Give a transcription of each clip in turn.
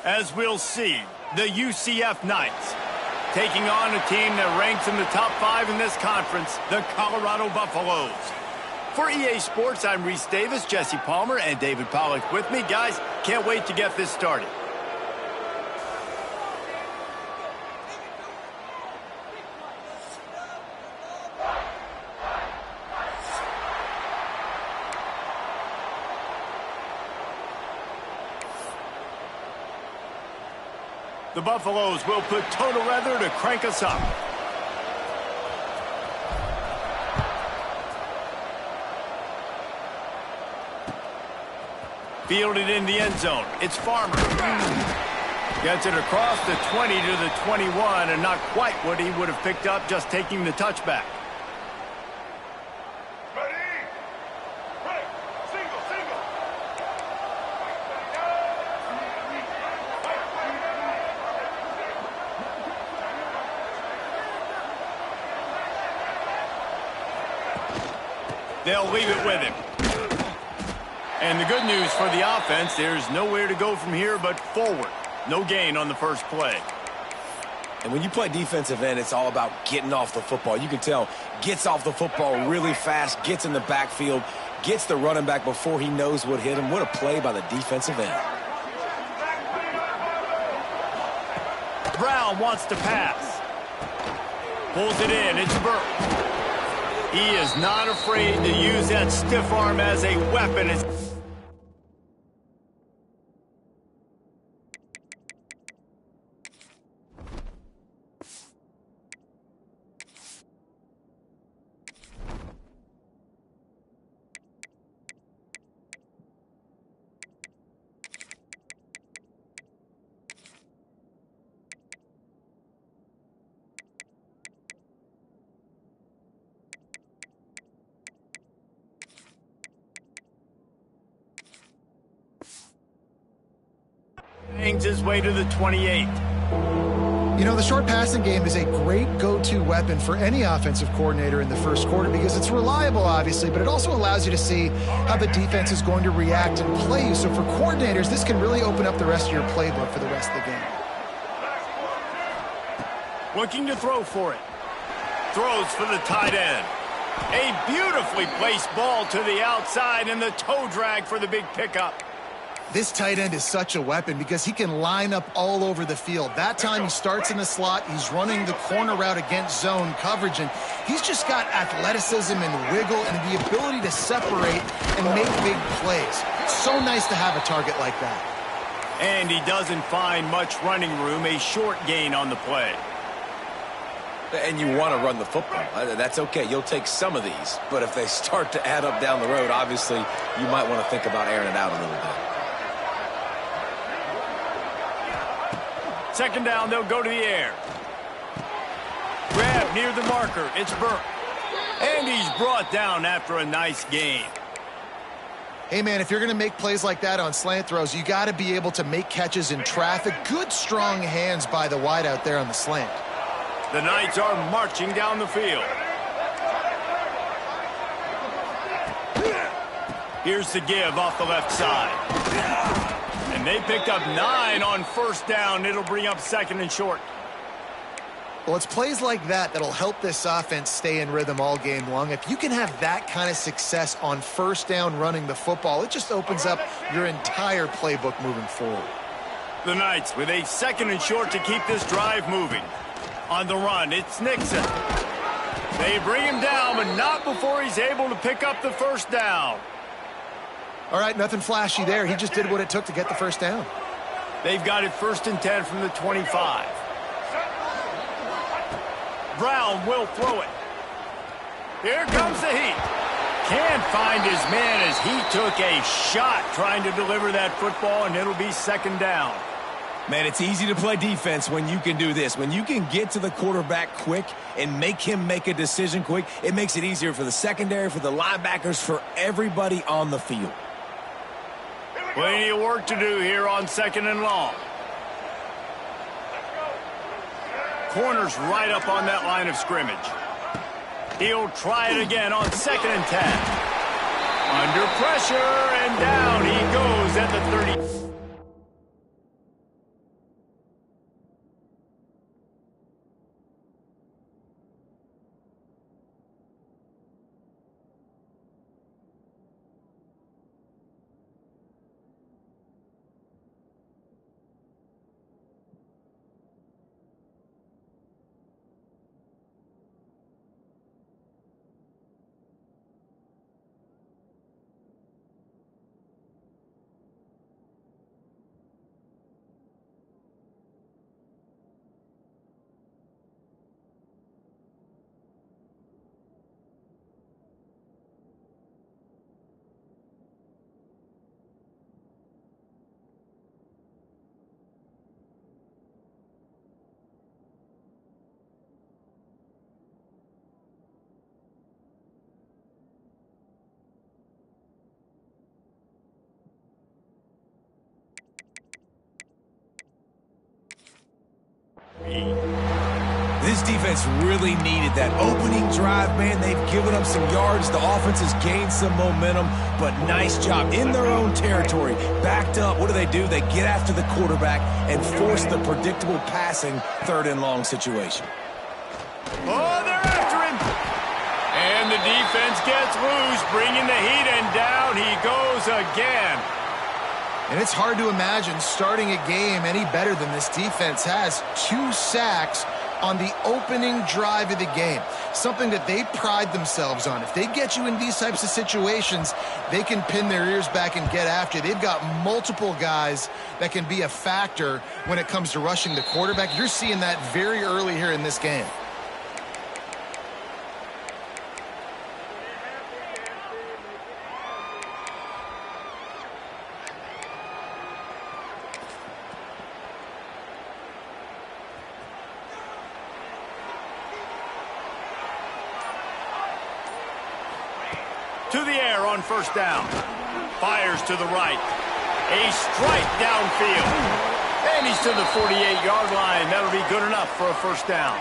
As we'll see, the UCF Knights taking on a team that ranks in the top 5 in this conference, the Colorado Buffaloes. For EA Sports, I'm Reese Davis, Jesse Palmer, and David Pollack with me. Guys, can't wait to get this started. The Buffaloes will put total weather to crank us up. Fielded in the end zone. It's Farmer. Gets it across the 20 to the 21, and not quite what he would have picked up just taking the touchback. They'll leave it with him. And the good news for the offense, there's nowhere to go from here but forward. No gain on the first play. And when you play defensive end, it's all about getting off the football. You can tell, gets off the football really fast, gets in the backfield, gets the running back before he knows what hit him. What a play by the defensive end. Brown wants to pass. Pulls it in. It's Burke. He is not afraid to use that stiff arm as a weapon. Hangs his way to the 28. You know, the short passing game is a great go-to weapon for any offensive coordinator in the first quarter because it's reliable, obviously, but it also allows you to see how the defense is going to react and play you. So for coordinators, this can really open up the rest of your playbook for the rest of the game. Looking to throw for it. Throws for the tight end. A beautifully placed ball to the outside and the toe drag for the big pickup. This tight end is such a weapon because he can line up all over the field. That time he starts in the slot, he's running the corner route against zone coverage, and he's just got athleticism and wiggle and the ability to separate and make big plays. It's so nice to have a target like that. And he doesn't find much running room, a short gain on the play. And you want to run the football. That's okay. You'll take some of these. But if they start to add up down the road, obviously you might want to think about airing it out a little bit. Second down, they'll go to the air. Grab near the marker. It's Burke. And he's brought down after a nice gain. Hey, man, if you're going to make plays like that on slant throws, you got to be able to make catches in traffic. Good, strong hands by the wide out there on the slant. The Knights are marching down the field. Here's the give off the left side. And they picked up 9 on first down. It'll bring up second and short. Well, it's plays like that that'll help this offense stay in rhythm all game long. If you can have that kind of success on first down running the football, it just opens up your entire playbook moving forward. The Knights with a second and short to keep this drive moving. On the run, it's Nixon. They bring him down, but not before he's able to pick up the first down. All right, nothing flashy there. He just did what it took to get the first down. They've got it 1st and 10 from the 25. Brown will throw it. Here comes the heat. Can't find his man as he took a shot trying to deliver that football, and it'll be second down. Man, it's easy to play defense when you can do this. When you can get to the quarterback quick and make him make a decision quick, it makes it easier for the secondary, for the linebackers, for everybody on the field. Plenty of work to do here on second and long. Corner's right up on that line of scrimmage. He'll try it again on 2nd and 10. Under pressure, and down he goes at the 30. This defense really needed that opening drive, man. They've given up some yards. The offense has gained some momentum, but nice job in their own territory. Backed up. What do? They get after the quarterback and force the predictable passing third and long situation. Oh, they're after him. And the defense gets loose, bringing the heat, and down he goes again. And it's hard to imagine starting a game any better than this defense has. 2 sacks on the opening drive of the game, something that they pride themselves on. If they get you in these types of situations, they can pin their ears back and get after. They've got multiple guys that can be a factor when it comes to rushing the quarterback. You're seeing that very early here in this game. To the air on first down. Fires to the right. A strike downfield. And he's to the 48-yard line. That'll be good enough for a first down.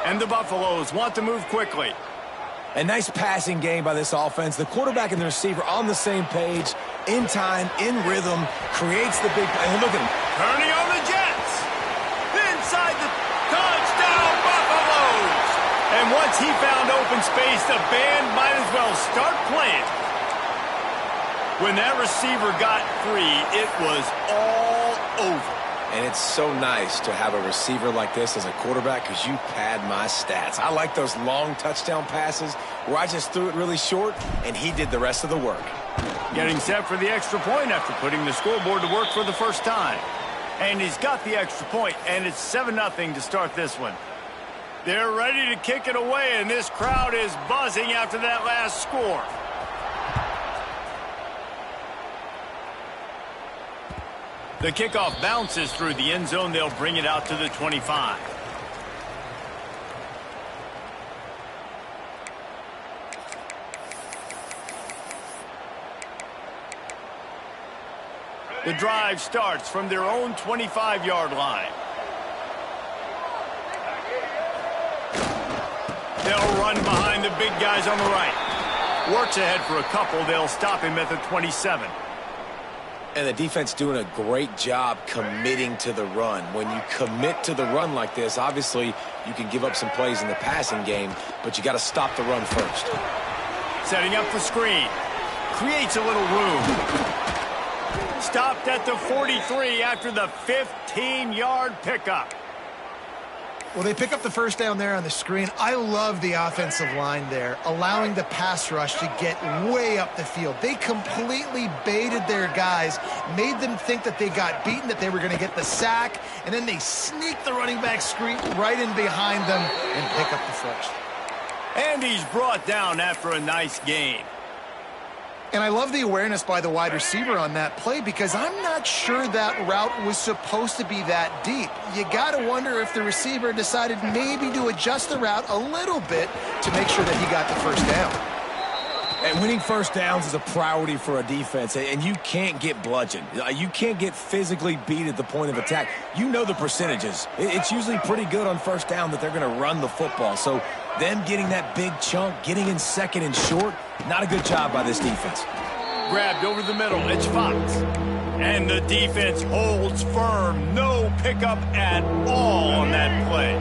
And the Buffaloes want to move quickly. A nice passing game by this offense. The quarterback and the receiver on the same page, in time, in rhythm, creates the big play. Look at him. Turning on the Jets. Inside the touchdown, Buffaloes. And once he found open space, the band might as well start playing. When that receiver got free, it was all over. And it's so nice to have a receiver like this as a quarterback because you pad my stats. I like those long touchdown passes where I just threw it really short and he did the rest of the work. Getting set for the extra point after putting the scoreboard to work for the first time. And he's got the extra point, and it's 7-0 to start this one. They're ready to kick it away, and this crowd is buzzing after that last score. The kickoff bounces through the end zone. They'll bring it out to the 25. The drive starts from their own 25-yard line. They'll run behind the big guys on the right. Works ahead for a couple. They'll stop him at the 27. And the defense doing a great job committing to the run. When you commit to the run like this, obviously you can give up some plays in the passing game, but you got to stop the run first. Setting up the screen. Creates a little room. Stopped at the 43 after the 15-yard pickup. Well, they pick up the first down there on the screen. I love the offensive line there, allowing the pass rush to get way up the field. They completely baited their guys, made them think that they got beaten, that they were going to get the sack, and then they sneak the running back screen right in behind them and pick up the first. And he's brought down after a nice gain. And I love the awareness by the wide receiver on that play because I'm not sure that route was supposed to be that deep. You got to wonder if the receiver decided maybe to adjust the route a little bit to make sure that he got the first down. And winning first downs is a priority for a defense, and you can't get bludgeoned. You can't get physically beat at the point of attack. You know the percentages. It's usually pretty good on first down that they're going to run the football. So them getting that big chunk, getting in second and short, not a good job by this defense. Grabbed over the middle. It's Fox. And the defense holds firm. No pickup at all on that play.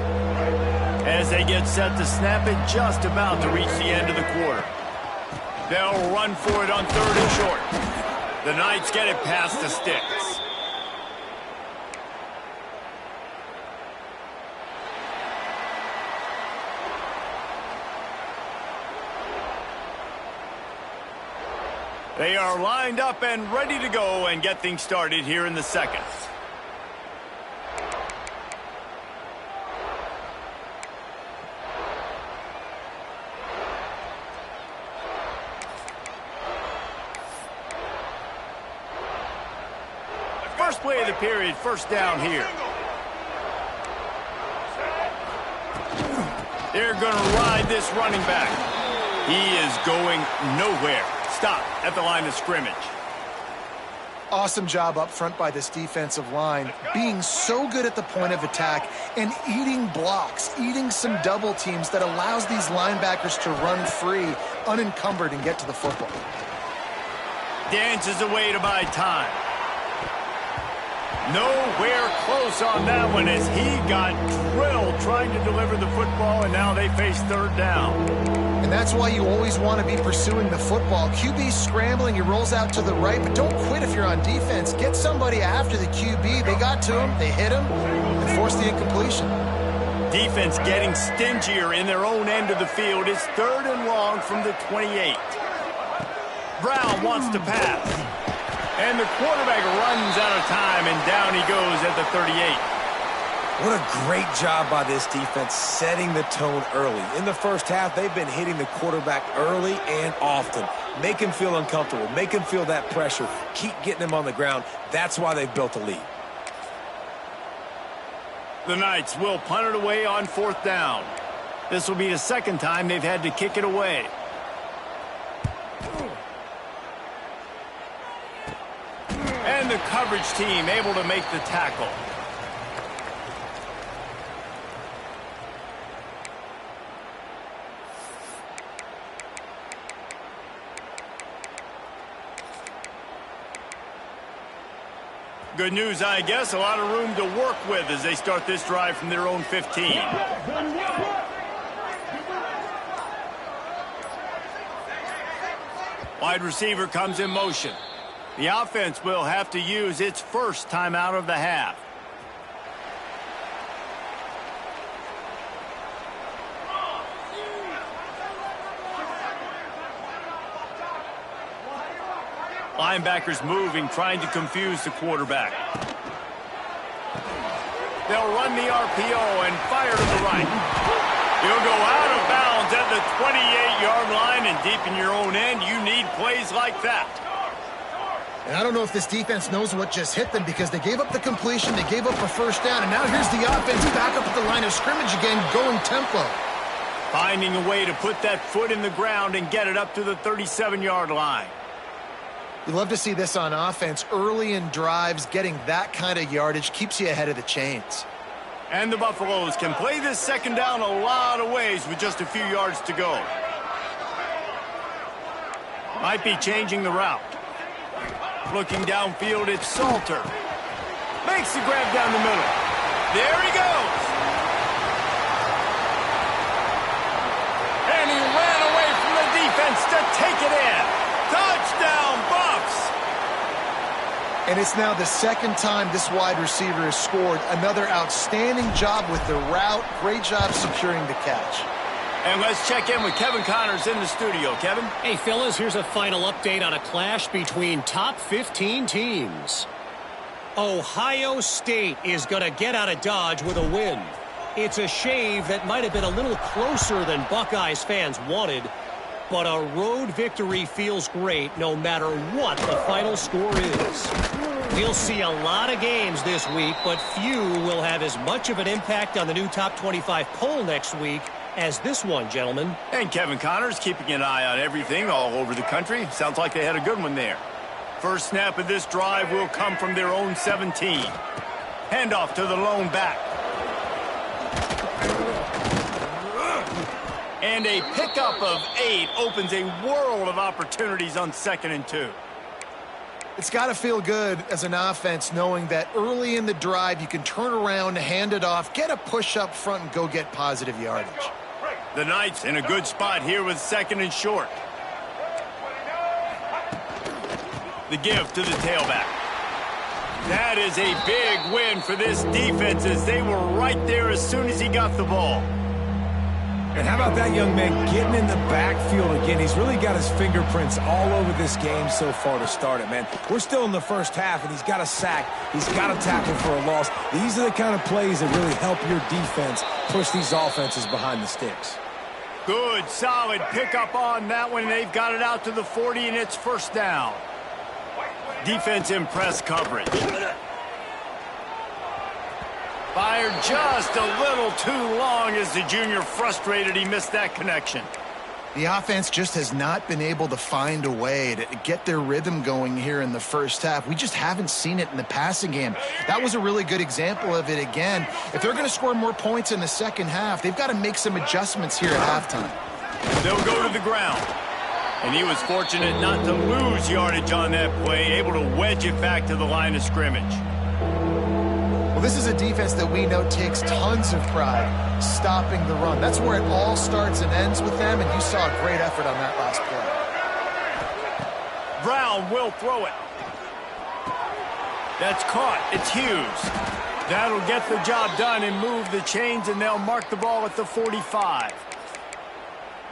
As they get set to snap it, just about to reach the end of the quarter. They'll run for it on third and short. The Knights get it past the sticks. They are lined up and ready to go and get things started here in the second. First play of the period, first down here. They're going to ride this running back. He is going nowhere. Stop at the line of scrimmage. Awesome job up front by this defensive line, being so good at the point of attack and eating blocks, eating some double teams that allows these linebackers to run free, unencumbered, and get to the football. Dances away to buy time. Nowhere close on that one as he got drilled trying to deliver the football, and now they face third down. And that's why you always want to be pursuing the football. QB's scrambling, he rolls out to the right, but don't quit if you're on defense. Get somebody after the QB. They got to him, they hit him, and forced the incompletion. Defense getting stingier in their own end of the field. It's 3rd and long from the 28. Brown wants to pass. And the quarterback runs out of time, and down he goes at the 38. What a great job by this defense setting the tone early. In the first half, they've been hitting the quarterback early and often. Make him feel uncomfortable. Make him feel that pressure. Keep getting him on the ground. That's why they've built a lead. The Knights will punt it away on 4th down. This will be the second time they've had to kick it away. And the coverage team able to make the tackle. Good news, I guess. A lot of room to work with as they start this drive from their own 15. Wide receiver comes in motion. The offense will have to use its first timeout of the half. Linebackers moving, trying to confuse the quarterback. They'll run the RPO and fire to the right. He'll go out of bounds at the 28-yard line, and deep in your own end, you need plays like that. And I don't know if this defense knows what just hit them because they gave up the completion, they gave up a first down, and now here's the offense back up at the line of scrimmage again, going tempo. Finding a way to put that foot in the ground and get it up to the 37-yard line. You love to see this on offense. Early in drives, getting that kind of yardage keeps you ahead of the chains. And the Buffaloes can play this second down a lot of ways with just a few yards to go. Might be changing the route. Looking downfield, it's Salter. Makes the grab down the middle. There he goes. And he ran away from the defense to take it in. Touchdown, Buffs! And it's now the second time this wide receiver has scored. Another outstanding job with the route. Great job securing the catch. And let's check in with Kevin Connors in the studio. Kevin? Hey, fellas, here's a final update on a clash between top 15 teams. Ohio State is going to get out of Dodge with a win. It's a shave that might have been a little closer than Buckeyes fans wanted, but a road victory feels great no matter what the final score is. We'll see a lot of games this week, but few will have as much of an impact on the new top 25 poll next week as this one, gentlemen. And Kevin Connors keeping an eye on everything all over the country. Sounds like they had a good one there. First snap of this drive will come from their own 17. Handoff to the lone back. And a pickup of 8 opens a world of opportunities on 2nd and 2. It's got to feel good as an offense knowing that early in the drive you can turn around, hand it off, get a push up front, and go get positive yardage. The Knights in a good spot here with 2nd and short. The give to the tailback. That is a big win for this defense as they were right there as soon as he got the ball. And how about that young man getting in the backfield again? He's really got his fingerprints all over this game so far to start it, man. We're still in the first half, and he's got a sack. He's got a tackle for a loss. These are the kind of plays that really help your defense push these offenses behind the sticks. Good, solid pickup on that one. They've got it out to the 40, and it's first down. Defense in press coverage. Fired just a little too long as the junior frustrated he missed that connection. The offense just has not been able to find a way to get their rhythm going here in the first half. We just haven't seen it in the passing game. That was a really good example of it again. If they're going to score more points in the second half, they've got to make some adjustments here at halftime. They'll go to the ground. And he was fortunate not to lose yardage on that play, able to wedge it back to the line of scrimmage. Well, this is a defense that we know takes tons of pride stopping the run. That's where it all starts and ends with them, and you saw a great effort on that last play. Brown will throw it. That's caught. It's Hughes. That'll get the job done and move the chains, and they'll mark the ball at the 45.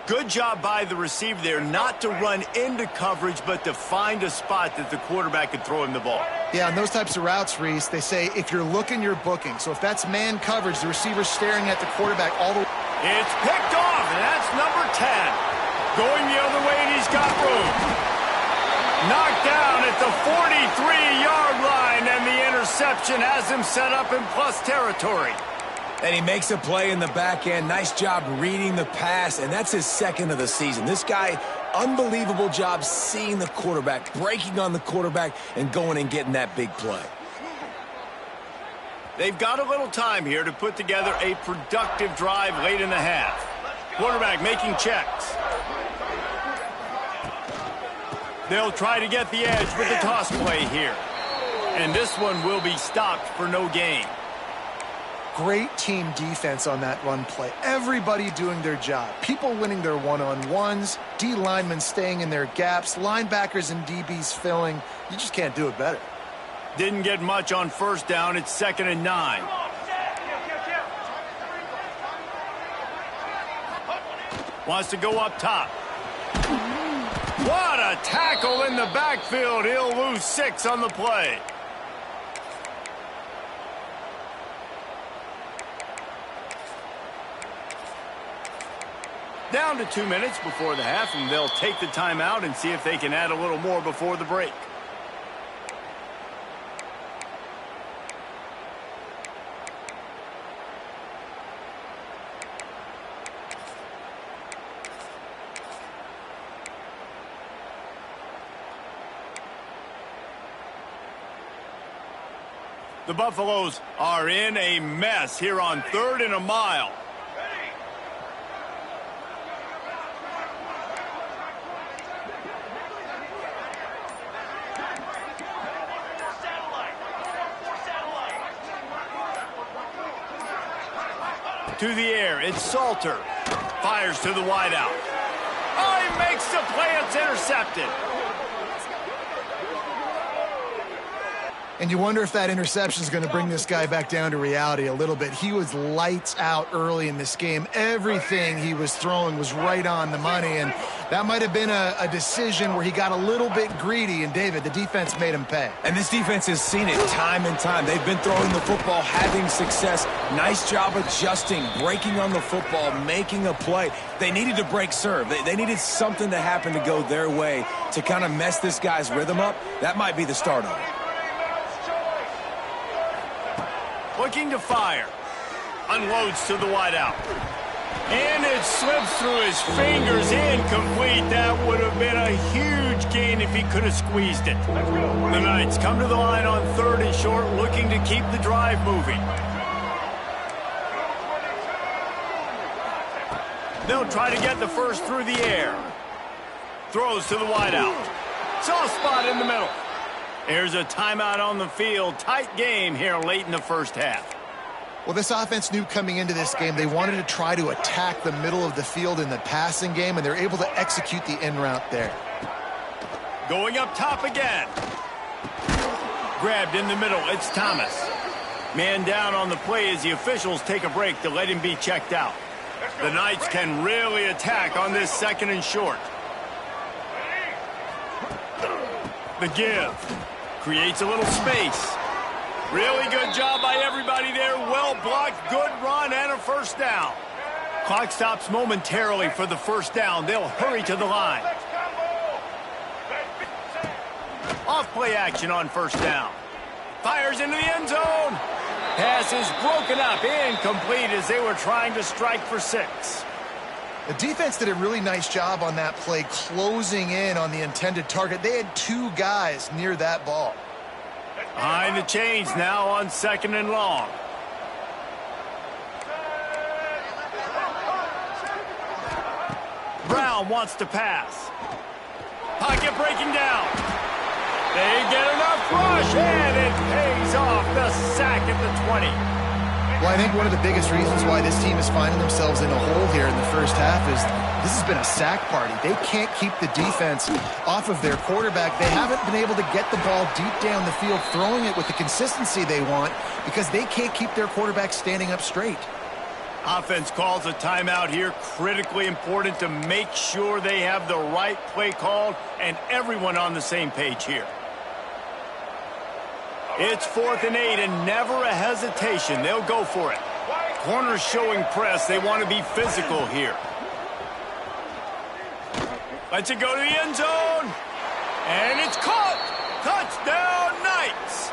Good job by the receiver there not to run into coverage, but to find a spot that the quarterback could throw him the ball. Yeah, and those types of routes, Reese, they say if you're looking, you're booking. So if that's man coverage, the receiver's staring at the quarterback all the way. It's picked off, and that's number 10. Going the other way, and he's got room. Knocked down at the 43-yard line, and the interception has him set up in plus territory. And he makes a play in the back end. Nice job reading the pass, and that's his second of the season. This guy, unbelievable job seeing the quarterback, breaking on the quarterback, and going and getting that big play. They've got a little time here to put together a productive drive late in the half. Quarterback making checks. They'll try to get the edge with the toss play here. And this one will be stopped for no gain. Great team defense on that run play. Everybody doing their job. People winning their one-on-ones, D linemen staying in their gaps, linebackers and DBs filling. You just can't do it better. Didn't get much on first down. It's 2nd and 9. Wants to go up top. What a tackle in the backfield. He'll lose 6 on the play. Down to 2 minutes before the half, and they'll take the timeout and see if they can add a little more before the break. The Buffaloes are in a mess here on 3rd and a mile. To the air, it's Salter. Fires to the wideout. Oh, he makes the play. It's intercepted. And you wonder if that interception is going to bring this guy back down to reality a little bit. He was lights out early in this game. Everything he was throwing was right on the money, and that might have been a decision where he got a little bit greedy, and David, the defense made him pay. And this defense has seen it time and time. They've been throwing the football, having success. Nice job adjusting, breaking on the football, making a play. They needed to break serve. They needed something to happen to go their way to kind of mess this guy's rhythm up. That might be the start of it. Looking to fire. Unloads to the wideout. And it slips through his fingers. Incomplete. That would have been a huge gain if he could have squeezed it. The Knights come to the line on 3rd and short, looking to keep the drive moving. They'll try to get the first through the air. Throws to the wideout. Soft spot in the middle. There's a timeout on the field. Tight game here late in the first half. Well, this offense knew coming into this game they wanted to try to attack the middle of the field in the passing game, and they're able to execute the in route there. Going up top again. Grabbed in the middle. It's Thomas. Man down on the play as the officials take a break to let him be checked out. The Knights can really attack on this 2nd and short. The give. Creates a little space. Really good job by everybody there. Well blocked, good run, and a first down. Clock stops momentarily for the first down. They'll hurry to the line. Off play action on first down. Fires into the end zone. Pass is broken up, incomplete as they were trying to strike for 6. The defense did a really nice job on that play, closing in on the intended target. They had two guys near that ball. Behind the chains now on 2nd and long. Brown wants to pass. Pocket breaking down. They get enough rush, and it pays off. The sack at the 20. Well, I think one of the biggest reasons why this team is finding themselves in a hole here in the first half is this has been a sack party. They can't keep the defense off of their quarterback. They haven't been able to get the ball deep down the field, throwing it with the consistency they want because they can't keep their quarterback standing up straight. Offense calls a timeout here. Critically important to make sure they have the right play called and everyone on the same page here. It's 4th and 8 and never a hesitation. They'll go for it. Corners showing press. They want to be physical here. Lets it go to the end zone. And it's caught. Touchdown, Knights.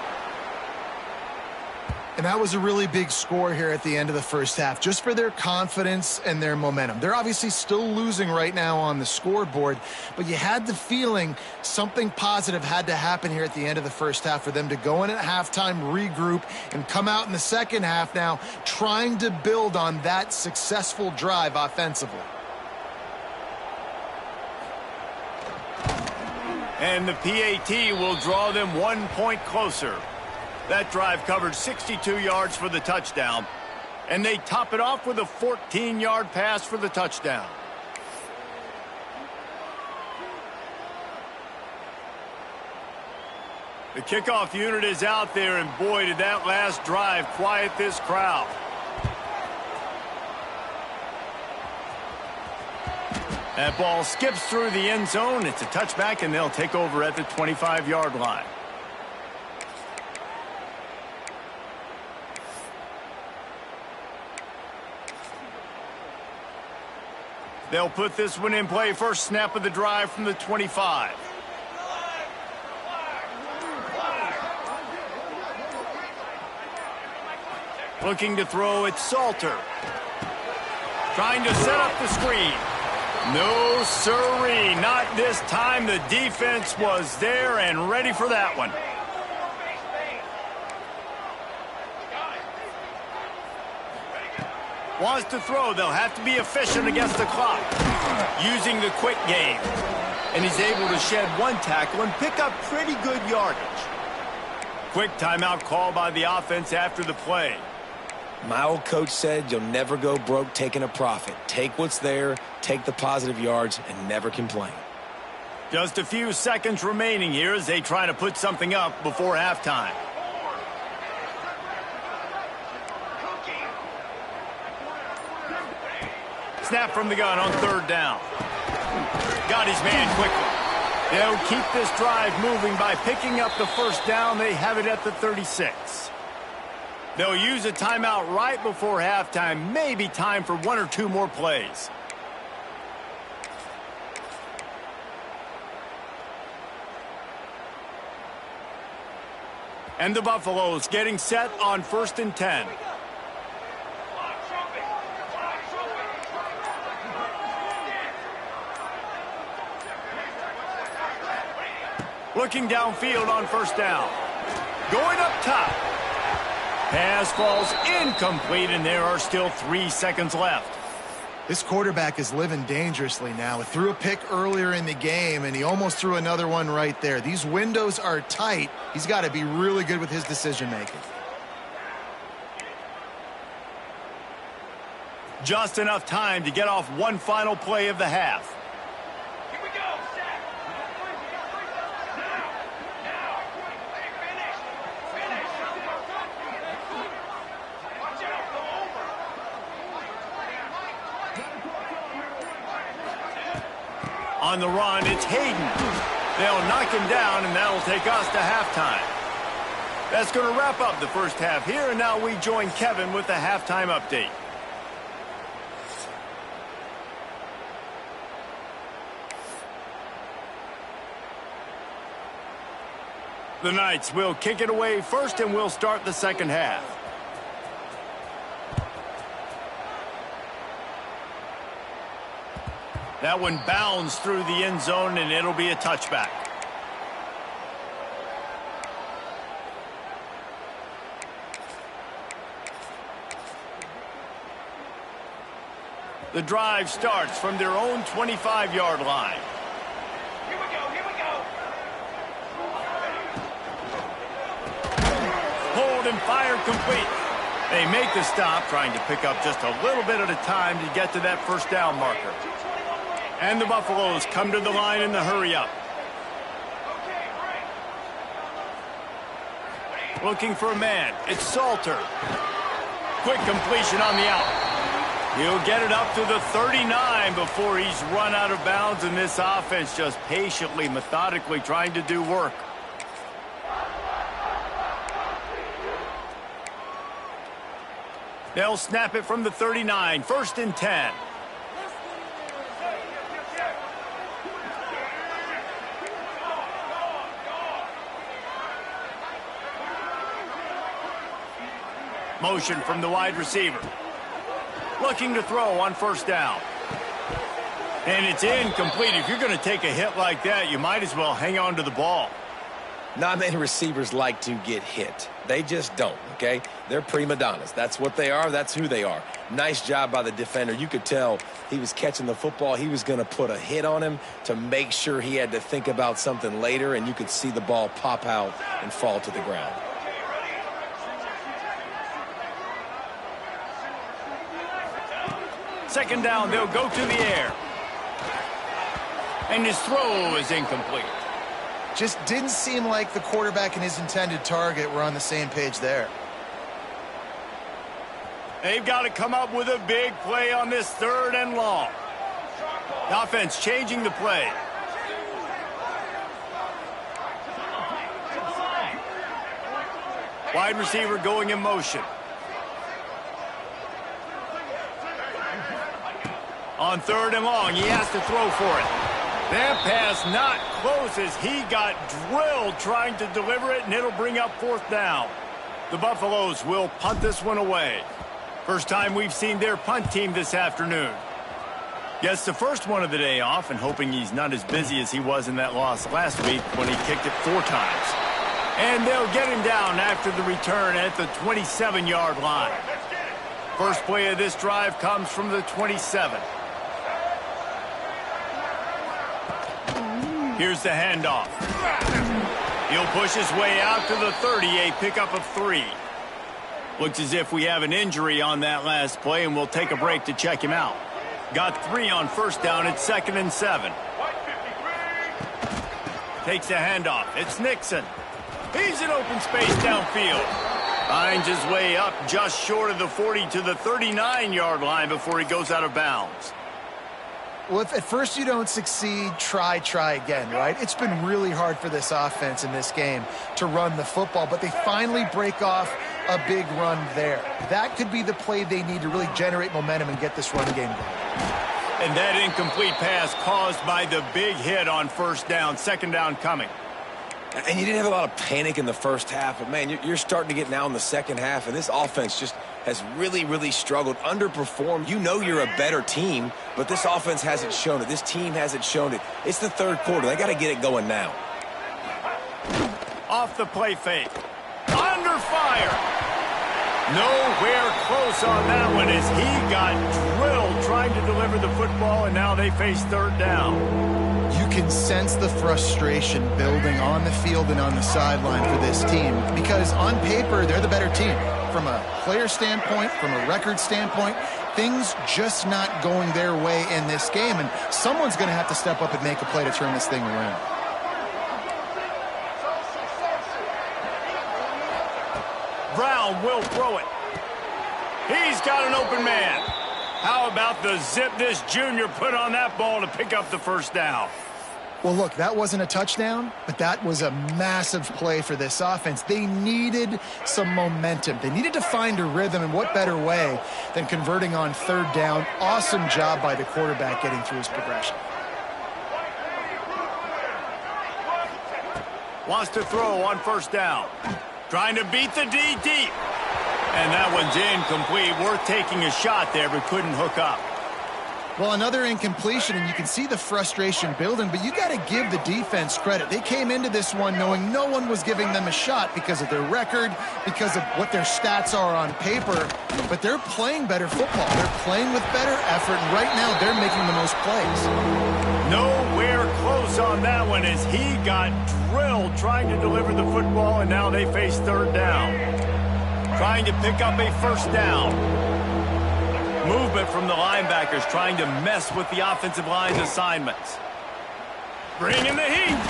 And that was a really big score here at the end of the first half, just for their confidence and their momentum. They're obviously still losing right now on the scoreboard, but you had the feeling something positive had to happen here at the end of the first half for them to go in at halftime, regroup, and come out in the second half now trying to build on that successful drive offensively. And the PAT will draw them 1 point closer. That drive covered 62 yards for the touchdown, and they top it off with a 14-yard pass for the touchdown. The kickoff unit is out there, and boy, did that last drive quiet this crowd. That ball skips through the end zone. It's a touchback, and they'll take over at the 25-yard line. They'll put this one in play. First snap of the drive from the 25. Looking to throw, it's Salter. Trying to set up the screen. No siree, not this time. The defense was there and ready for that one. Wants to throw. They'll have to be efficient against the clock. Using the quick game. And he's able to shed one tackle and pick up pretty good yardage. Quick timeout call by the offense after the play. My old coach said you'll never go broke taking a profit. Take what's there, take the positive yards, and never complain. Just a few seconds remaining here as they try to put something up before halftime. Snap from the gun on 3rd down. Got his man quickly. They'll keep this drive moving by picking up the first down. They have it at the 36. They'll use a timeout right before halftime. Maybe time for 1 or 2 more plays. And the Buffaloes getting set on 1st and 10. Looking downfield on 1st down. Going up top. Pass falls incomplete, and there are still 3 seconds left. This quarterback is living dangerously now. He threw a pick earlier in the game, and he almost threw another one right there. These windows are tight. He's got to be really good with his decision-making. Just enough time to get off one final play of the half. On the run, it's Hayden. They'll knock him down, and that'll take us to halftime. That's going to wrap up the first half here, and now we join Kevin with the halftime update. The Knights will kick it away first, and we'll start the second half. That one bounds through the end zone, and it'll be a touchback. The drive starts from their own 25-yard line. Here we go. Hold and fire complete. They make the stop, trying to pick up just a little bit at a time to get to that first down marker. And the Buffaloes come to the line in the hurry-up. Looking for a man. It's Salter. Quick completion on the out. He'll get it up to the 39 before he's run out of bounds, and this offense just patiently, methodically trying to do work. They'll snap it from the 39, 1st and 10. Motion from the wide receiver. Looking to throw on 1st down. And it's incomplete. If you're going to take a hit like that, you might as well hang on to the ball. Not many receivers like to get hit. They just don't, okay? They're prima donnas. That's what they are. That's who they are. Nice job by the defender. You could tell he was catching the football. He was going to put a hit on him to make sure he had to think about something later, and you could see the ball pop out and fall to the ground. Second down, they'll go to the air. And his throw is incomplete. Just didn't seem like the quarterback and his intended target were on the same page there. They've got to come up with a big play on this 3rd and long. The offense changing the play. Wide receiver going in motion. On 3rd and long, he has to throw for it. That pass not close as he got drilled trying to deliver it, and it'll bring up 4th down. The Buffaloes will punt this one away. First time we've seen their punt team this afternoon. Gets the first one of the day off, and hoping he's not as busy as he was in that loss last week when he kicked it 4 times. And they'll get him down after the return at the 27-yard line. First play of this drive comes from the 27. Here's the handoff. He'll push his way out to the 30, a pickup of 3. Looks as if we have an injury on that last play, and we'll take a break to check him out. Got 3 on 1st down at 2nd and 7. Takes the handoff. It's Nixon. He's in open space downfield. Finds his way up just short of the 40 to the 39-yard line before he goes out of bounds. Well, if at first you don't succeed, try again, right? It's been really hard for this offense in this game to run the football, but they finally break off a big run there. That could be the play they need to really generate momentum and get this run game going. And that incomplete pass caused by the big hit on 1st down, 2nd down coming. And you didn't have a lot of panic in the first half, but, man, you're starting to get now in the second half, and this offense just has really struggled, underperformed. You know you're a better team, but this offense hasn't shown it. This team hasn't shown it. It's the 3rd quarter. They got to get it going now. Off the play fake. Under fire. Nowhere close on that one as he got drilled trying to deliver the football, and now they face 3rd down. You can sense the frustration building on the field and on the sideline for this team because on paper, they're the better team. From a player standpoint, from a record standpoint, things just not going their way in this game, and someone's going to have to step up and make a play to turn this thing around. Brown will throw it. He's got an open man. How about the zip this junior put on that ball to pick up the 1st down? Well, look, that wasn't a touchdown, but that was a massive play for this offense. They needed some momentum. They needed to find a rhythm, and what better way than converting on 3rd down. Awesome job by the quarterback getting through his progression. Wants to throw on 1st down. Trying to beat the D deep. And that one's incomplete. Worth taking a shot there, but couldn't hook up. Well, another incompletion, and you can see the frustration building, but you got to give the defense credit. They came into this one knowing no one was giving them a shot because of their record, because of what their stats are on paper, but they're playing better football. They're playing with better effort, and right now they're making the most plays. Nowhere close on that one as he got drilled trying to deliver the football, and now they face third down. Trying to pick up a first down. Movement from the linebackers trying to mess with the offensive line's assignments. Bring in the heat.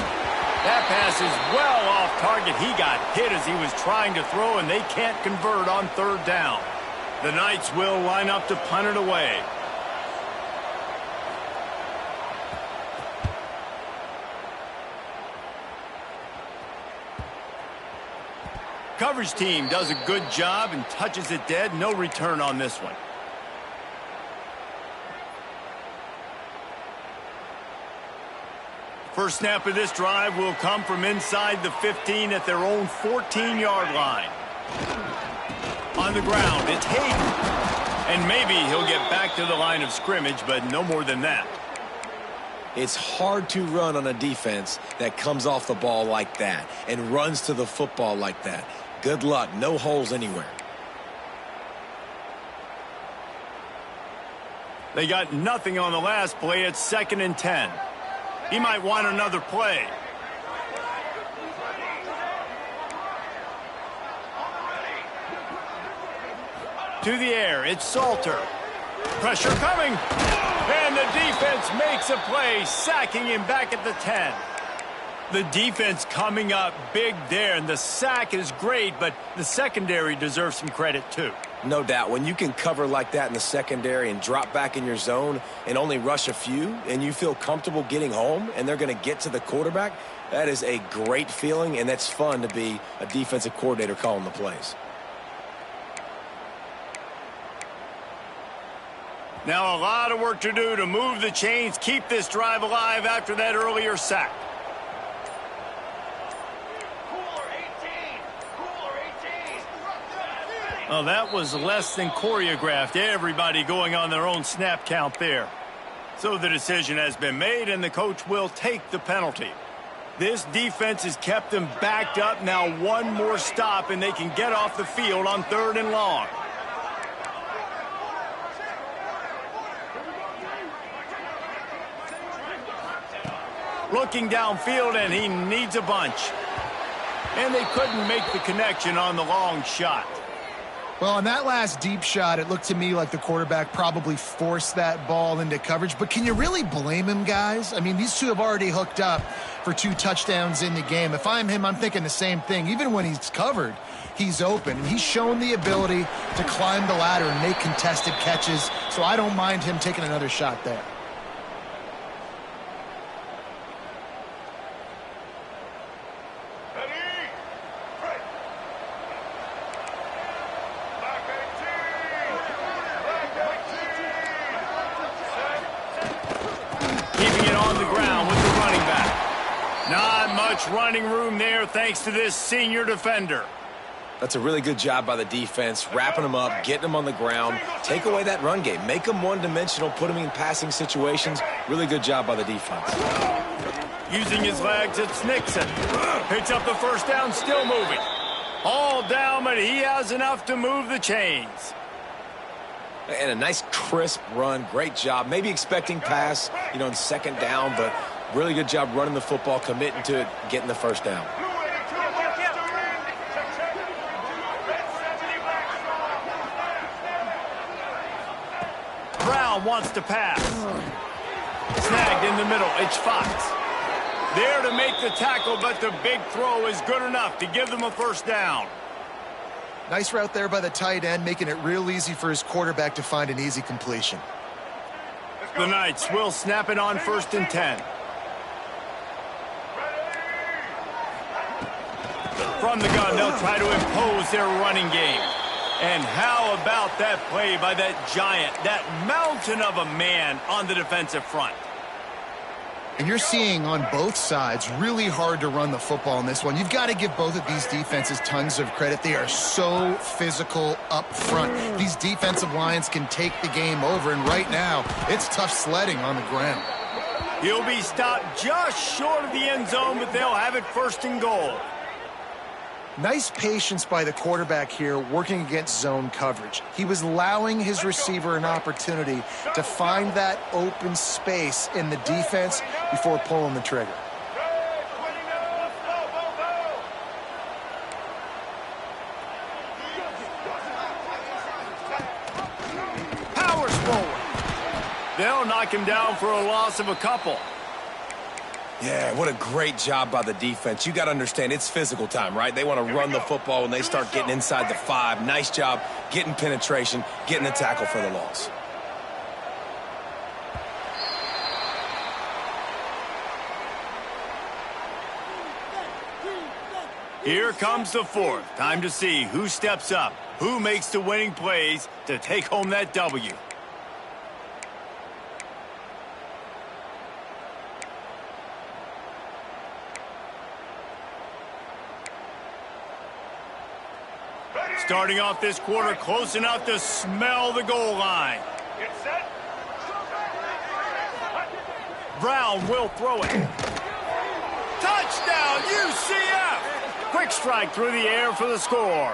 That pass is well off target. He got hit as he was trying to throw, and they can't convert on third down. The Knights will line up to punt it away. Coverage team does a good job and touches it dead. No return on this one. First snap of this drive will come from inside the 15 at their own 14-yard line. On the ground, it's Hayden. And maybe he'll get back to the line of scrimmage, but no more than that. It's hard to run on a defense that comes off the ball like that and runs to the football like that. Good luck. No holes anywhere. They got nothing on the last play. It's 2nd and 10. He might want another play. To the air, it's Salter. Pressure coming. And the defense makes a play, sacking him back at the 10. The defense coming up big there, and the sack is great, but the secondary deserves some credit too. No doubt. When you can cover like that in the secondary and drop back in your zone and only rush a few, and you feel comfortable getting home and they're going to get to the quarterback, that is a great feeling, and that's fun to be a defensive coordinator calling the plays. Now a lot of work to do to move the chains, keep this drive alive after that earlier sack. Oh, that was less than choreographed. Everybody going on their own snap count there. So the decision has been made, and the coach will take the penalty. This defense has kept them backed up. Now one more stop, and they can get off the field on 3rd and long. Looking downfield, and he needs a bunch. And they couldn't make the connection on the long shot. Well, on that last deep shot, it looked to me like the quarterback probably forced that ball into coverage. But can you really blame him, guys? I mean, these two have already hooked up for 2 touchdowns in the game. If I'm him, I'm thinking the same thing. Even when he's covered, he's open. And he's shown the ability to climb the ladder and make contested catches. So I don't mind him taking another shot there. Running room there thanks to this senior defender. That's a really good job by the defense, wrapping them up, getting them on the ground, take away that run game, make them one-dimensional, put them in passing situations. Really good job by the defense. Using his legs, it's Nixon. Picks up the first down, still moving. All down, but he has enough to move the chains. And a nice crisp run, great job. Maybe expecting pass, in 2nd down, but really good job running the football, committing to it, getting the first down. Brown wants to pass. Snagged in the middle. It's Fox. There to make the tackle, but the big throw is good enough to give them a first down. Nice route there by the tight end, making it real easy for his quarterback to find an easy completion. The Knights will snap it on 1st and 10. From the gun, they'll try to impose their running game. And how about that play by that giant, that mountain of a man on the defensive front? And you're seeing on both sides really hard to run the football in this one. You've got to give both of these defenses tons of credit. They are so physical up front. These defensive lines can take the game over, and right now it's tough sledding on the ground. He'll be stopped just short of the end zone, but they'll have it first and goal. Nice patience by the quarterback here working against zone coverage. He was allowing his receiver an opportunity to find that open space in the defense before pulling the trigger. Powers forward. They'll knock him down for a loss of a couple. Yeah, what a great job by the defense. You got to understand, it's physical time, right? They want to run the football when they start getting inside the 5. Nice job getting penetration, getting the tackle for the loss. Here comes the fourth. Time to see who steps up, who makes the winning plays to take home that W. Starting off this quarter close enough to smell the goal line. Get set. Brown will throw it. Touchdown, UCF! Quick strike through the air for the score.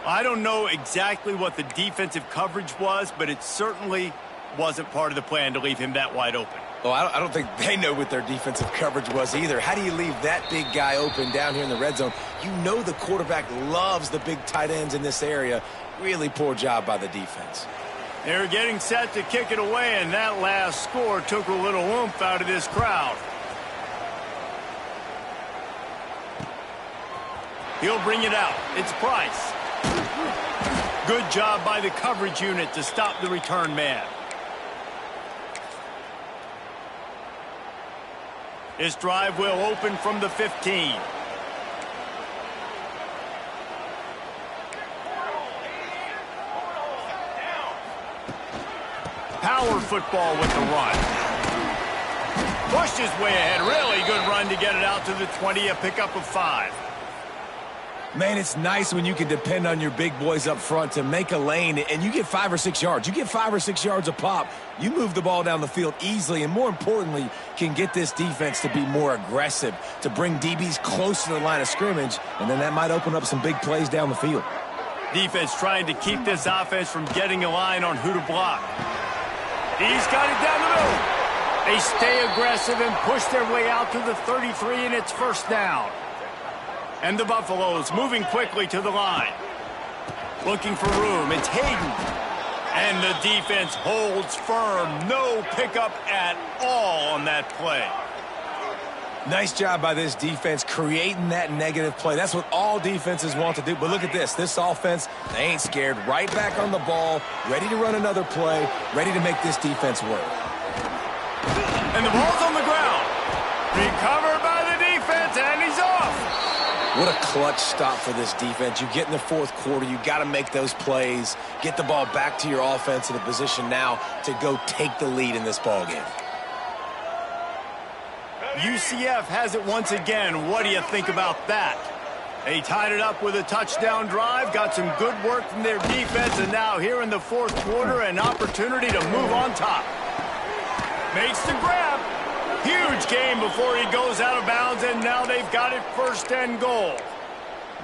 I don't know exactly what the defensive coverage was, but it certainly wasn't part of the plan to leave him that wide open. Well, I don't think they know what their defensive coverage was either. How do you leave that big guy open down here in the red zone? You know the quarterback loves the big tight ends in this area. Really poor job by the defense. They're getting set to kick it away, and that last score took a little oomph out of this crowd. He'll bring it out. It's Price. Good job by the coverage unit to stop the return man. This drive will open from the 15. Power football with the run. Pushed his way ahead. Really good run to get it out to the 20, a pickup of 5. Man, it's nice when you can depend on your big boys up front to make a lane, and you get 5 or 6 yards. You get 5 or 6 yards a pop. You move the ball down the field easily, and more importantly, can get this defense to be more aggressive, to bring DBs close to the line of scrimmage, and then that might open up some big plays down the field. Defense trying to keep this offense from getting a line on who to block. He's got it down the middle. They stay aggressive and push their way out to the 33, and it's first down. And the Buffaloes moving quickly to the line. Looking for room. It's Hayden. And the defense holds firm. No pickup at all on that play. Nice job by this defense creating that negative play. That's what all defenses want to do. But look at this. This offense, they ain't scared. Right back on the ball, ready to run another play, ready to make this defense work. And the ball's on the ground. Recovered by the defense, and he's off. What a clutch stop for this defense. You get in the fourth quarter, you got to make those plays, get the ball back to your offense in a position now to go take the lead in this ball game. UCF has it once again. What do you think about that? They tied it up with a touchdown drive, got some good work from their defense, and now here in the fourth quarter, an opportunity to move on top. Makes the grab. Huge game before he goes out of bounds, and now they've got it first and goal.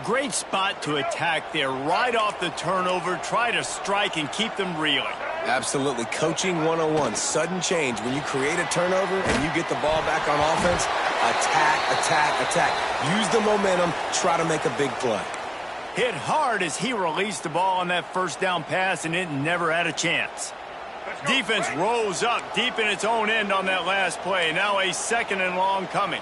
Great spot to attack there right off the turnover. Try to strike and keep them reeling. Absolutely. Coaching 101. Sudden change. When you create a turnover and you get the ball back on offense, attack, attack, attack. Use the momentum. Try to make a big play. Hit hard as he released the ball on that first down pass, and it never had a chance. Defense rose up deep in its own end on that last play. Now a second and long coming.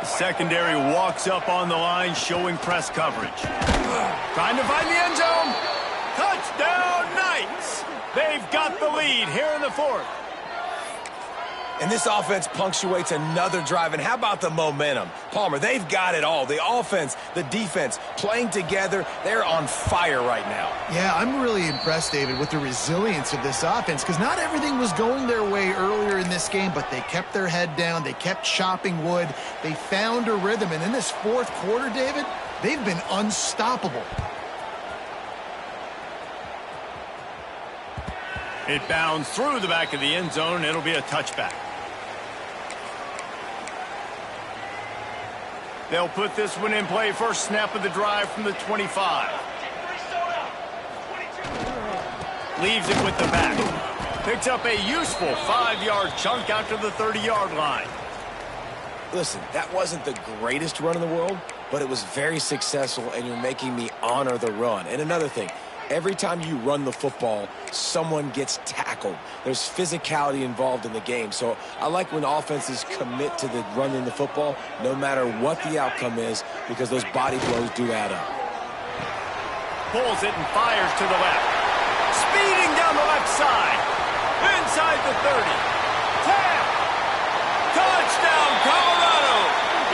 The secondary walks up on the line, showing press coverage. Trying to find the end zone. Touchdown, Knights. They've got the lead here in the fourth. And this offense punctuates another drive. And how about the momentum? Palmer, they've got it all. The offense, the defense, playing together. They're on fire right now. Yeah, I'm really impressed, David, with the resilience of this offense, because not everything was going their way earlier in this game, but they kept their head down. They kept chopping wood. They found a rhythm. And in this fourth quarter, David, they've been unstoppable. It bounds through the back of the end zone. It'll be a touchback. They'll put this one in play. First snap of the drive from the 25. Leaves it with the back. Picks up a useful 5-yard chunk out to the 30-yard line. Listen, that wasn't the greatest run in the world, but it was very successful, and you're making me honor the run. And another thing, every time you run the football, someone gets tackled. There's physicality involved in the game. So I like when offenses commit to the running the football, no matter what the outcome is, because those body blows do add up. Pulls it and fires to the left. Speeding down the left side. Inside the 30. 10. Touchdown, Colorado.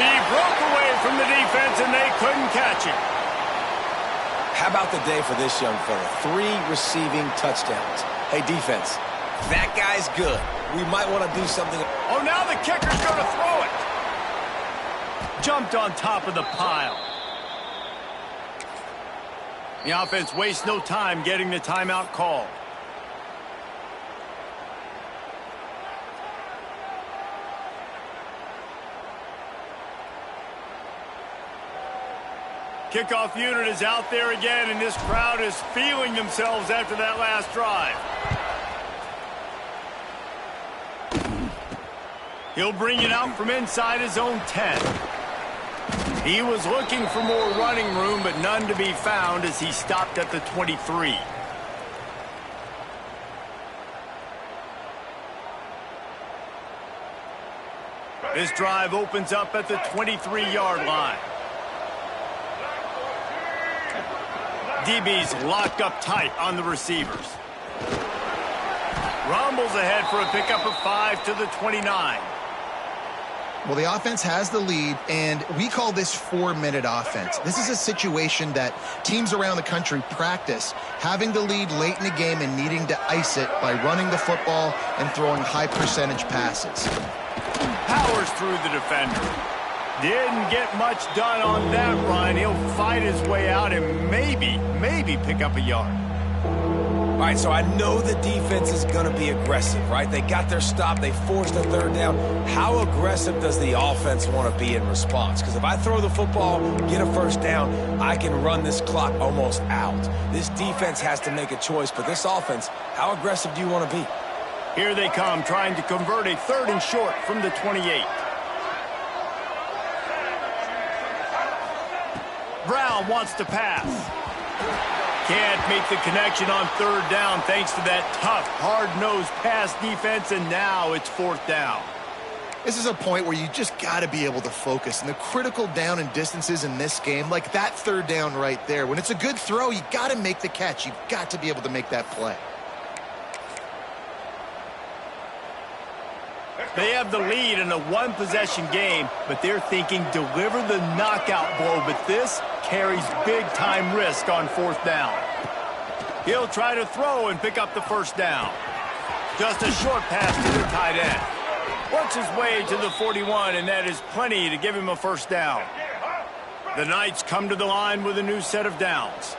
He broke away from the defense, and they couldn't catch him. How about the day for this young fella? 3 receiving touchdowns. Hey, defense, that guy's good. We might want to do something. Oh, now the kicker's going to throw it. Jumped on top of the pile. The offense wastes no time getting the timeout call. Kickoff unit is out there again, and this crowd is feeling themselves after that last drive. He'll bring it out from inside his own 10. He was looking for more running room, but none to be found as he stopped at the 23. This drive opens up at the 23-yard line. DB's locked up tight on the receivers. Rumbles ahead for a pickup of 5 to the 29. Well, the offense has the lead, and we call this 4-minute offense. This is a situation that teams around the country practice, having the lead late in the game and needing to ice it by running the football and throwing high-percentage passes. Powers through the defender. Didn't get much done on that run. He'll fight his way out and maybe pick up a yard. All right, so I know the defense is going to be aggressive, right? They got their stop. They forced a third down. How aggressive does the offense want to be in response? Because if I throw the football, get a first down, I can run this clock almost out. This defense has to make a choice, but this offense, how aggressive do you want to be? Here they come, trying to convert a 3rd and short from the 28. Brown wants to pass. Can't make the connection on 3rd down thanks to that tough, hard-nosed pass defense, and now it's 4th down. This is a point where you just got to be able to focus. And the critical down and distances in this game, like that 3rd down right there, when it's a good throw, you got to make the catch. You've got to be able to make that play. They have the lead in a 1-possession game, but they're thinking deliver the knockout blow, but this carries big-time risk on 4th down. He'll try to throw and pick up the 1st down. Just a short pass to the tight end. Works his way to the 41, and that is plenty to give him a 1st down. The Knights come to the line with a new set of downs.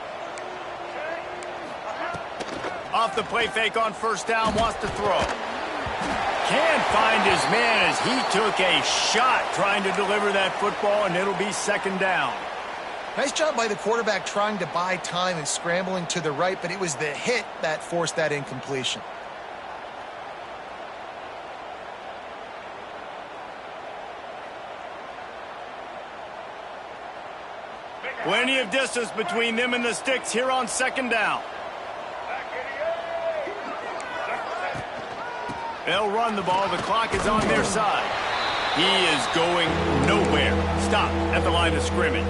Off the play fake on 1st down, wants to throw. Can't find his man as he took a shot trying to deliver that football, and it'll be 2nd down. Nice job by the quarterback trying to buy time and scrambling to the right, but it was the hit that forced that incompletion. Plenty of distance between them and the sticks here on 2nd down. They'll run the ball. The clock is on their side. He is going nowhere. Stop at the line of scrimmage.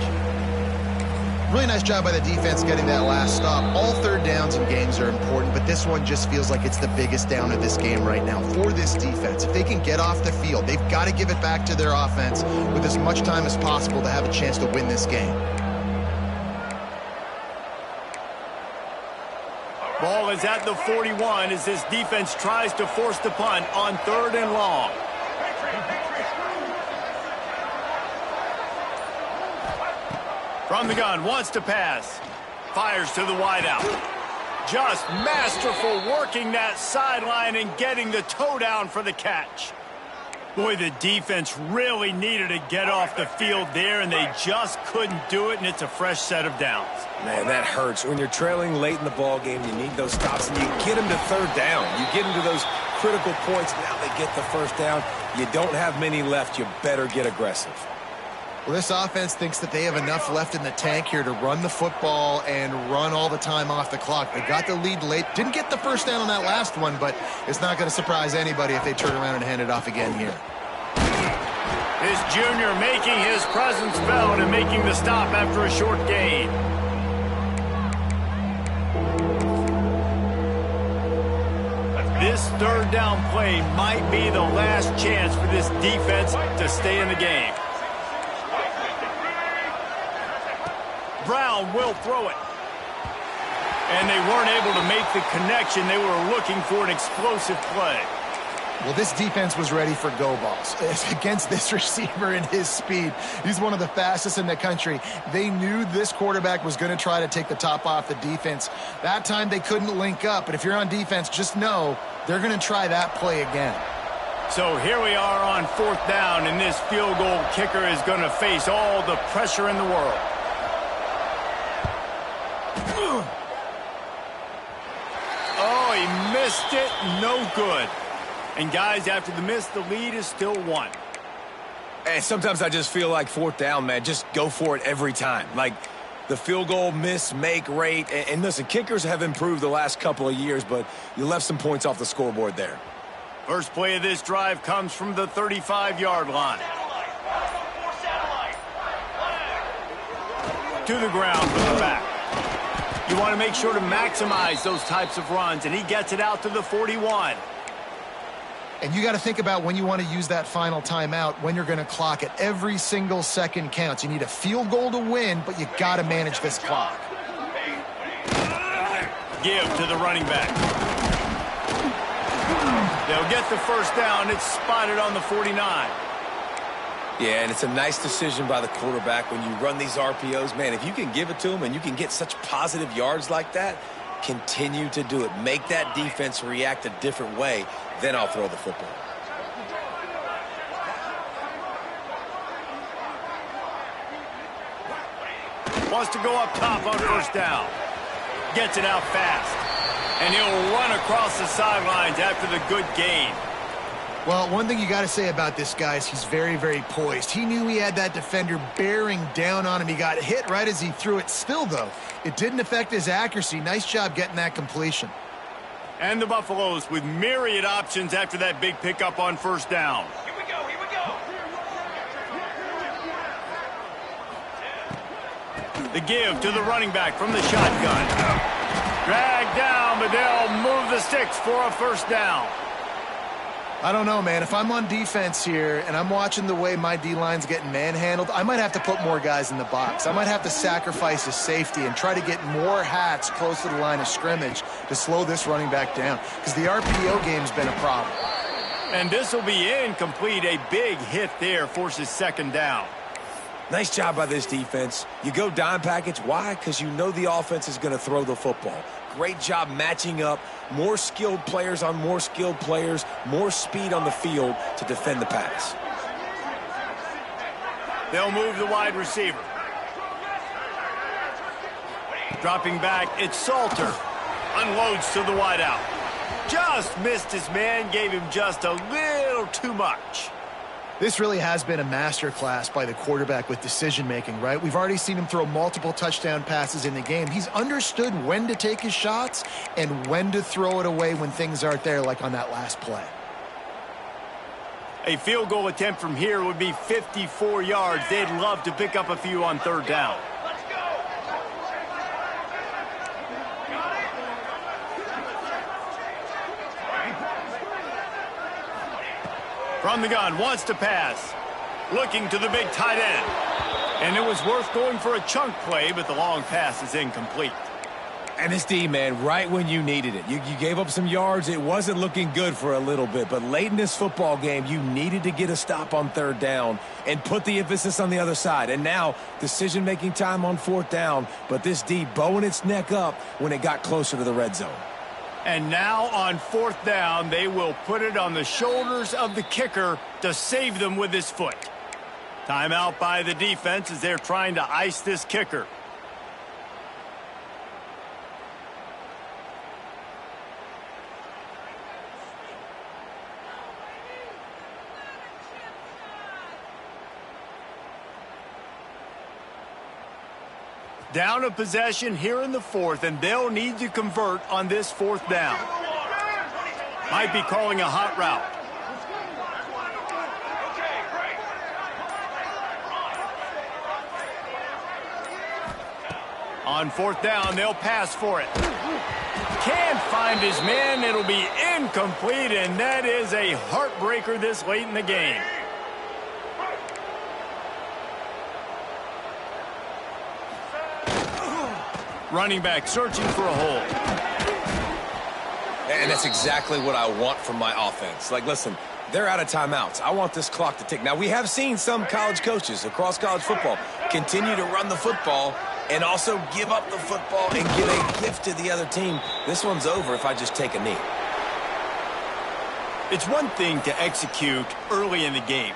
Really nice job by the defense getting that last stop. All third downs in games are important, but this one just feels like it's the biggest down of this game right now for this defense. If they can get off the field, they've got to give it back to their offense with as much time as possible to have a chance to win this game. Ball is at the 41 as this defense tries to force the punt on 3rd and long. From the gun, wants to pass. Fires to the wideout. Just masterful working that sideline and getting the toe down for the catch. Boy, the defense really needed to get off the field there, and they just couldn't do it, and it's a fresh set of downs. Man, that hurts. When you're trailing late in the ball game, you need those stops, and you get them to 3rd down. You get them to those critical points. Now they get the 1st down. You don't have many left. You better get aggressive. Well, this offense thinks that they have enough left in the tank here to run the football and run all the time off the clock. They got the lead late. Didn't get the 1st down on that last one, but it's not going to surprise anybody if they turn around and hand it off again here. This junior making his presence felt and making the stop after a short gain. This 3rd down play might be the last chance for this defense to stay in the game. Brown will throw it. And they weren't able to make the connection. They were looking for an explosive play. Well, this defense was ready for go balls. Against this receiver and his speed, he's one of the fastest in the country. They knew this quarterback was going to try to take the top off the defense. That time they couldn't link up, but if you're on defense, just know they're going to try that play again. So here we are on 4th down, and this field goal kicker is going to face all the pressure in the world. Oh, he missed it. No good. And, guys, after the miss, the lead is still 1. And sometimes I just feel like 4th down, man, just go for it every time. Like the field goal miss, make rate. And listen, kickers have improved the last couple of years, but you left some points off the scoreboard there. First play of this drive comes from the 35-yard line. To the ground from the back. You want to make sure to maximize those types of runs, and he gets it out to the 41. And you got to think about when you want to use that final timeout, when you're going to clock it. Every single second counts. You need a field goal to win, but you got to manage this clock. Give to the running back. They'll get the 1st down. It's spotted on the 49. Yeah, and it's a nice decision by the quarterback when you run these RPOs. Man, if you can give it to him and you can get such positive yards like that, continue to do it. Make that defense react a different way. Then I'll throw the football. Wants to go up top on 1st down. Gets it out fast. And he'll run across the sidelines after the good gain. Well, one thing you got to say about this guy is he's very, very poised. He knew he had that defender bearing down on him. He got hit right as he threw it. Still, though, it didn't affect his accuracy. Nice job getting that completion. And the Buffaloes with myriad options after that big pickup on 1st down. Here we go, here we go. The give to the running back from the shotgun. Dragged down, but they'll move the sticks for a 1st down. I don't know, man. If I'm on defense here and I'm watching the way my D-line's getting manhandled, I might have to put more guys in the box. I might have to sacrifice his safety and try to get more hats close to the line of scrimmage to slow this running back down because the RPO game's been a problem. And this will be incomplete. A big hit there forces 2nd down. Nice job by this defense. You go dime package. Why? Because you know the offense is going to throw the football. Great job matching up. More skilled players on more skilled players. More speed on the field to defend the pass. They'll move the wide receiver. Dropping back, it's Salter. Unloads to the wideout. Just missed his man. Gave him just a little too much. This really has been a masterclass by the quarterback with decision-making, right? We've already seen him throw multiple touchdown passes in the game. He's understood when to take his shots and when to throw it away when things aren't there, like on that last play. A field goal attempt from here would be 54 yards. They'd love to pick up a few on 3rd down. Let's go. From the gun, wants to pass. Looking to the big tight end. And it was worth going for a chunk play, but the long pass is incomplete. And this D, man, right when you needed it. You gave up some yards. It wasn't looking good for a little bit. But late in this football game, you needed to get a stop on third down and put the emphasis on the other side. And now, decision-making time on fourth down. But this D bowing its neck up when it got closer to the red zone. And now on fourth down, they will put it on the shoulders of the kicker to save them with his foot. Timeout by the defense as they're trying to ice this kicker. Down a possession here in the fourth, and they'll need to convert on this fourth down. Might be calling a hot route. On fourth down, they'll pass for it. Can't find his man. It'll be incomplete, and that is a heartbreaker this late in the game. Running back searching for a hole. And that's exactly what I want from my offense. Like, listen, they're out of timeouts. I want this clock to tick. Now, we have seen some college coaches across college football continue to run the football and also give up the football and give a gift to the other team. This one's over if I just take a knee. It's one thing to execute early in the game,